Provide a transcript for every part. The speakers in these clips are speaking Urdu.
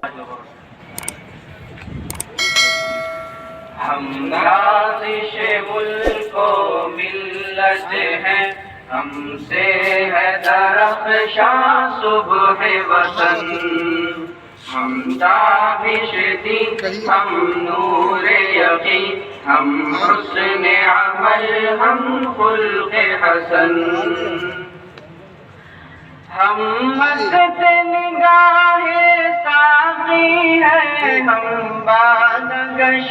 ہم نازش ملک و ملت ہیں، ہم سے ہے درخشاں صبح وطن. ہم تابش دین، ہم نور یقین، ہم حسن عمل، ہم خلق حسن. ہم مست نگاہ ساقی ہیں، ہم بانگش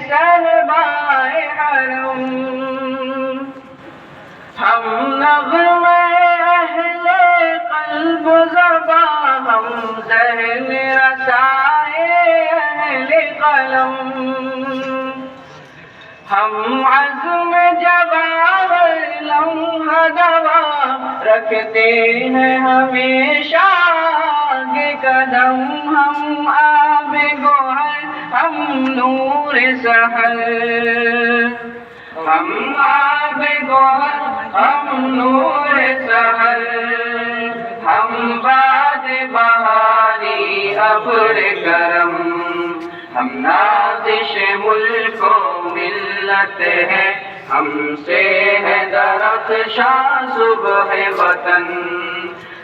صحبائے حرم. ہم نغمہ اہل قلب و زبان، ہم ذہن رسائے اہل قلم. ہم عزم جواہر لمحہ دوا رکھتے ہیں ہمیشہ آگے قدم. ہم آب گوہر، ہم نور سحر. ہم آب گوہر، ہم نور سحر. ہم باد بہاری ابر کرم. ہم نازش ملک و ملت ہیں، ہم سے ہے درخشاں صبح وطن.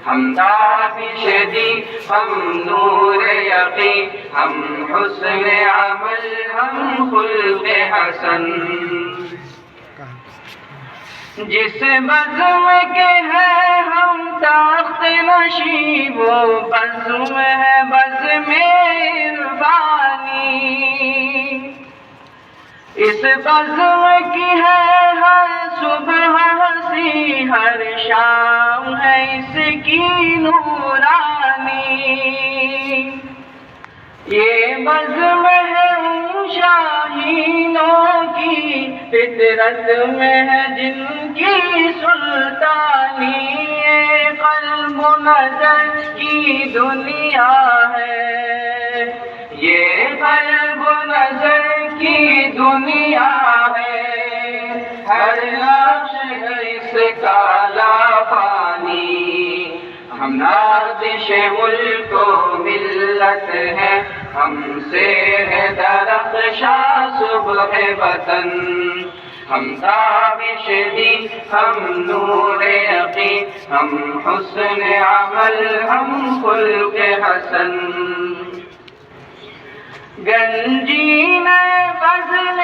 ہم تابش دین، ہم نور یقین، ہم حسن عمل، ہم خلق حسن. جس بزم کے ہیں ہم تخت نشین، وہ بزم ہے بزم عرفانی. اس بزم کی ہے ہر صبح ہنسی، ہر شام ہے اس کی نورانی. یہ بزم ہے ان شاہینوں کی، فطرت میں ہے جن کی سلطانی. یہ قلب و نظر کی دنیا ہے، یہ قلب و نظر کی دنیا ہے. ہر نقش ہے اس کا لافانی. ہم نازش ملک و ملت ہیں، ہم سے ہے درخشاں صبح وطن. ہم تابش دین، ہم نور یقین، ہم حسن عمل، ہم خلق حسن. گنجین فضل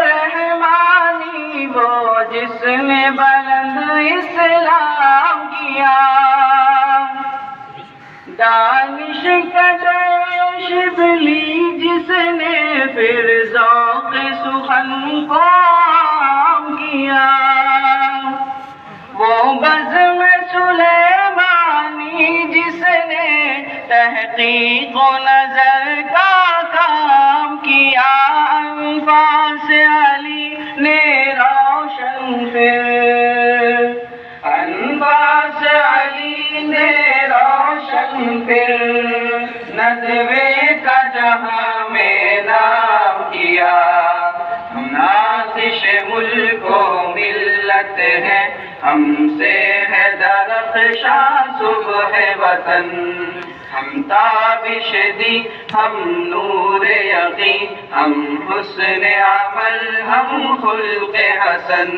رحمانی وہ جس نے بلند اسلام کیا. دانش کا شبلی جس نے پھر ذوق سخن کو عام کیا. وہ بزم سلیمانی جس نے تحقیق و نظر کا کام کیا. انفاس علی نے روشن پھر، انفاس علی نے روشن پھر ندوے کا جہاں میں نام کیا. ہم نازش ملک و ملت ہیں، ہم سے ہے درخشاں صبح وطن. ہم تابش دین، ہم نور یقین، ہم حسن عمل، ہم خلق حسن.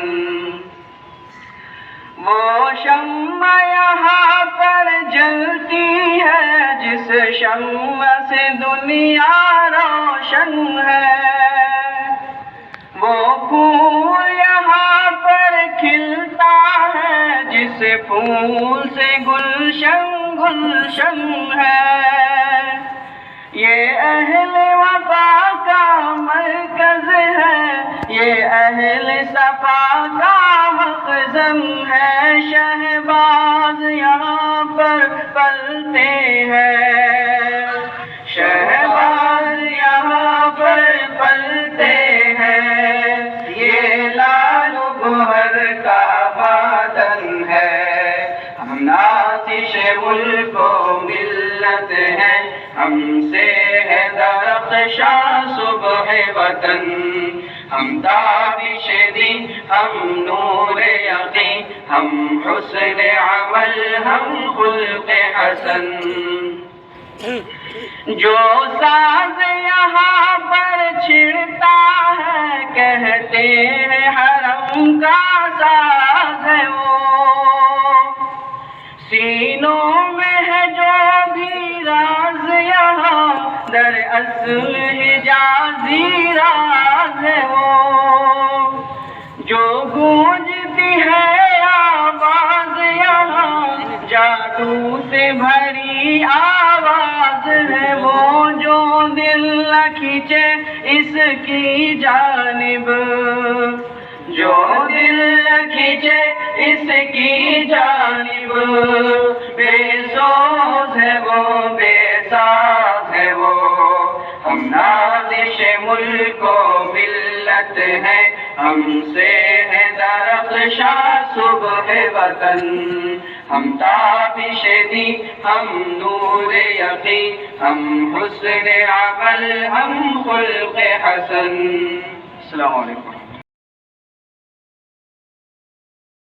وہ شمع یہاں پر جلتی ہے جس شمع سے دنیا روشن ہے. وہ پھول یہاں پر کھلتا ہے جس پھول سے گلشن گلشن ہے. یہ اہل وفا کا مرکز ہے، یہ اہل صفا کا مخزن ہے. شہباز یہاں پر پلتے ہیں، شہباز یہاں پر پلتے ہیں. یہ لال گوہر کا معدن ہے. ہم نازش ملک و ملت ہیں، ہم سے ہے درخشاں صبح وطن. ہم تابش دین، ہم نور یقین، ہم حسن عمل، ہم خلق حسن. جو ساز یہاں پر چھڑتا ہے کہتے ہیں حرم کا ساز ہے وہ، سینوں میں ہے جو بھی راز یہاں دراصل حجازی راز ہے وہ، جو گونجتی ہے آواز یہاں جادو سے بھری آواز ہے وہ، جو دل نہ کھینچے اس کی جانب، جو دل نہ کھینچے اس کی جانب، بے سوز ہے وہ بے ساز ہے وہ، ہم نازش ملک و ملت ہیں، ہم سے ہے درخشاں صبح وطن، ہم تابش دی ہم نور یقین، ہم حسن عمل ہم خلق حسن۔ السلام علیکم۔